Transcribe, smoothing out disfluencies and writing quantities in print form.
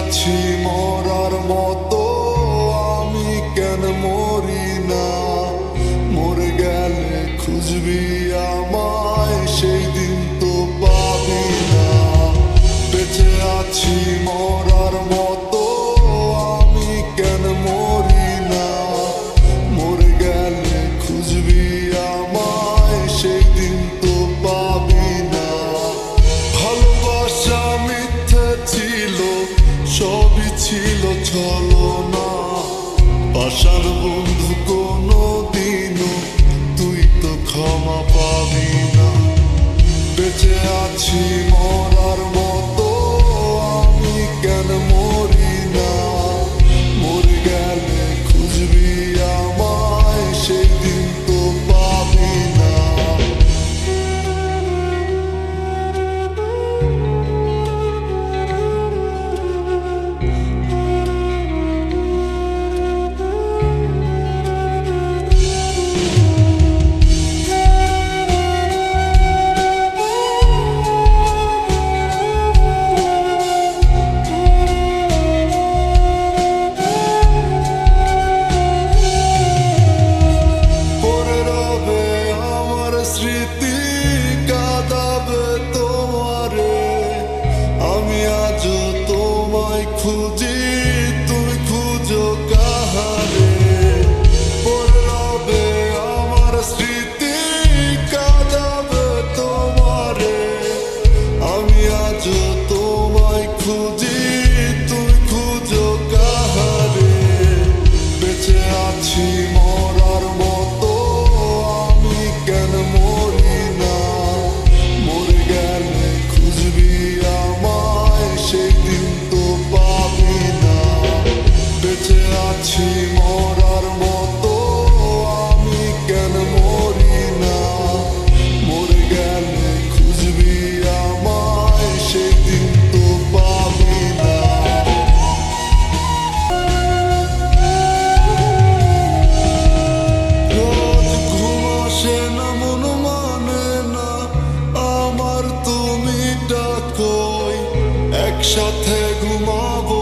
আছি মরার মতো, আমি কেন মরি না? মরে গেলে খুঁজবি আমায়, সেই দিন তো পাবি না। বেঁচে আছি মরার মতো, আমি কেন মরি না? মরে গেলে খুঁজবি আমায়, সেই দিন তো পাবি না। ভালোবাসা মিথ্যে ছিল, সবই ছিল ছলনা। পাশার বন্ধু কোনো দিনও তুই তো ক্ষমা পাবি না। বেঁচে আছি মরার মতো, আমি কেন মরি না? মরে গেলে খুঁজবি আমায়, সেই দিন তো পাবি না। স্মৃতি কাঁদাবে তোমারে, আমি আজও তোমায় খুঁজি, তুমি খুঁজো কাহারে? পড়ে রবে আমার স্মৃতি কাঁদাবে তোমারে, আমি আজও তোমায় খুঁজি, তুমি খুঁজো কাহারে? বেঁচে আছি মরার মতো, আমি কেন মরি না? মরে গেলে খুঁজবি আমায়, সেই দিন তো পাবি না। বেঁচে আছি মরার মতো, আমি কেন মরি না? মরে গেলে খুঁজবি আমায়, সেই দিন তো পাবি না। রোজ ঘুম আসে না, মন মানে না আমার, তুমি ডাকোই একসাথে ঘুমাবো